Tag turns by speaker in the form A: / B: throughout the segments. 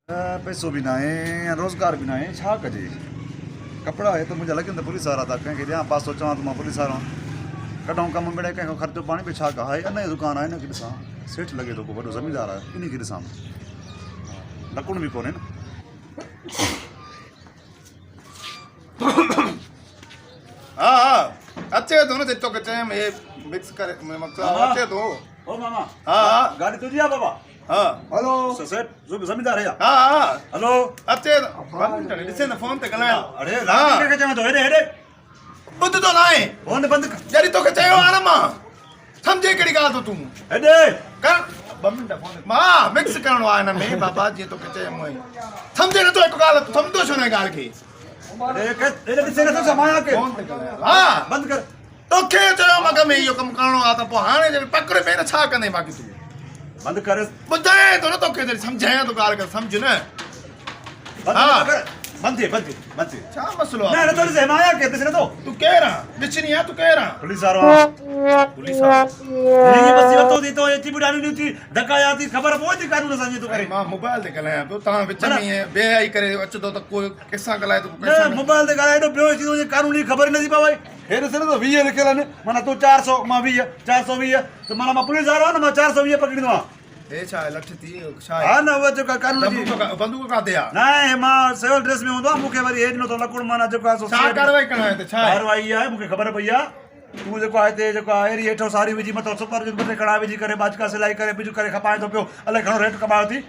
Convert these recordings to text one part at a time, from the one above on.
A: पैसो भी ना है रोज़गार भी ना है छा कजे कपड़ा है तो मुझे लगे तो पुलिस वारा था कंहिंखे ॾियां पासो चवां तो मैं पुलिस वारो कढूं कम मिड़े कंहिंखां ख़र्चो पाणी पे छा कहा है अन दुकान आहे इनखे ॾिसां सेठ लगे तो को वॾो ज़मींदार आहे इनखे ॾिसां लकुण भी कोन्हे न
B: हाँ हाँ अचे तो न जेतो के चए में मिक्स करे मक्का अचे तो
A: ओ मामा
B: हाँ हाँ
A: गाड़ी तुझी आहे बाबा
B: हाँ
A: हेलो सेठ ज़मींदार है
B: हाँ हाँ
A: हेलो
B: अचे ॾिसे न फोन ते ॻाल्हायां
A: अरे रात के चवां तो हेॾे हेॾे
B: ॿुध तो नाहे
A: फोन बंद
B: जॾहिं तोखे चयो आहे न मां सम्झे कहिड़ी ॻाल्हि तो तूं
A: हेॾे
B: कर ॿ मिंट फोन मां मिक्स करणो आहे हिन में बाबा जीअं तोखे चयो सम्झे नथो हिकु ॻाल्हि सम्झो छो न ॻाल्हि खे
A: अरे हेॾे ॾिसे नथो समाया के
B: फोन ते ॻाल्हायां हाँ
A: बंद कर
B: तोखे चयो मग में इहो कमु करणो आहे त पोइ हाणे जॾहिं पकड़ में न छा कंदे बाक़ी तूं
A: बंद कर
B: ॿुधाए थो न तोखे जॾहिं सम्झायां थो ॻाल्हि कर सम्झ न
A: बंद कर बंद थी
B: छा मसलो
A: ना
B: आहे
A: ना तो समाया के ॾिसे नथो
B: तूं केरु आहे ॾिसणी आहे तूं केरु आहे
A: पुलिस वारो पुलिस वारो ये बस ये तो तो एची बुढ़ानी नहीं थी धक्का आती खबर पहुंच थी कानून सां तो करे
B: मां मोबाइल ते ॻाल्हायां पियो तव्हां विच में ईअं बेहयाई करे अचो थो त कोई कंहिंसां ॻाल्हाए थो
A: ना मोबाइल ते ॻाल्हाए एॾो ॿियो चीज़ ये कानूनी खबर नथी पवे हे ॾिसे नथो 20 लिखियल आहिनि माना तूं 400 मां 20 420 त माना मां पुलिस वारो आहे न मां 420 पकड़ींदो आहियां
B: हे छा आहे लठ थी छा आहे
A: हा न उहा जेका कानून जी
B: बंदूक काथे आहे
A: न मां सिविल ड्रेस में हूंदो आहे मूंखे वरी हेॾ नथो लकुण माना जेको आहे
B: छा कारवाई करणो आहे त छा आहे
A: कारवाई आहे मूंखे ख़बर पई आहे तूं जेको आहे हिते जेको आहे अहिड़ी हेठो साड़ी विझी मथां सुपर जो मथे कड़ा विझी करे बाजका सिलाई करे बिजू करे खपाए थो पियो अलाए घणो रेट कमायो थी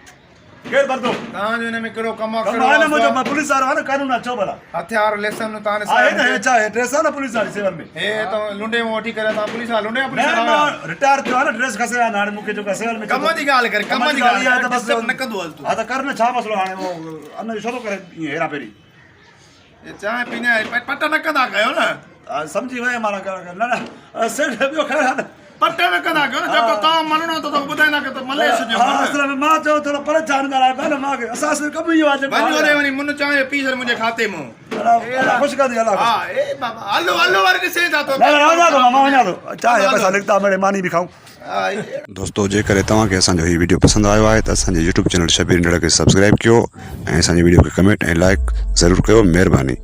A: केरु भरदो
B: तव्हांजो हिन में कहिड़ो कमु आहे
A: कमु आहे न मुंहिंजो मां पुलिस वारो आहे न कानून आहे छो भला
B: हथियार लेसन तव्हां
A: आहे न हे छा आहे ड्रेस आहे न पुलिस वारी सिविल में
B: हे त लुंडे मां वठी करे तव्हां पुलिस वारा लुंडे
A: न
B: पुलिस वारा
A: मां रिटायर थियो आहे न ड्रेस खसे आहे न हाणे मूंखे जेको सिविल में
B: कम जी ॻाल्हि करे कम जी ॻाल्हि
A: आहे त बसि
B: न कंदो हल तूं
A: हा त कर न छा मसलो हाणे उहो अन छो थो करे ईअं हेरा पेरी
B: चांहि पीने पट न कंदा कयो न
A: सम्झी वियुमि माना न न सेठ ॿियो ख़ैर आहे न
B: पट न कंदा कयो न जेको तव्हां मञणो त ॿुधाईंदा कयो त मले छॾियो
A: हा असल में मां चयो थोरो परेशान ॻाल्हाए पिया न मूंखे असां कमु इहो आहे जेको
B: वञी वञी मुन चांहि पी छॾ मुंहिंजे खाते मां
A: ख़ुशि कंदी अलाह
B: हा ए बाबा हलो हलो वरी ॾिसे था तो
A: वञा थो मां वञा थो चांहि पैसा निकिता मिड़े मानी बि खाऊं
C: दोस्तों जेकर तव्हांखे असांजो हीउ वीडियो पसंदि आयो आहे त असांजे यूट्यूब चैनल शबीर इंडिया खे सब्सक्राइब कयो ऐं असांजे वीडियो खे कमेंट ऐं लाइक ज़रूरु कयो महिरबानी।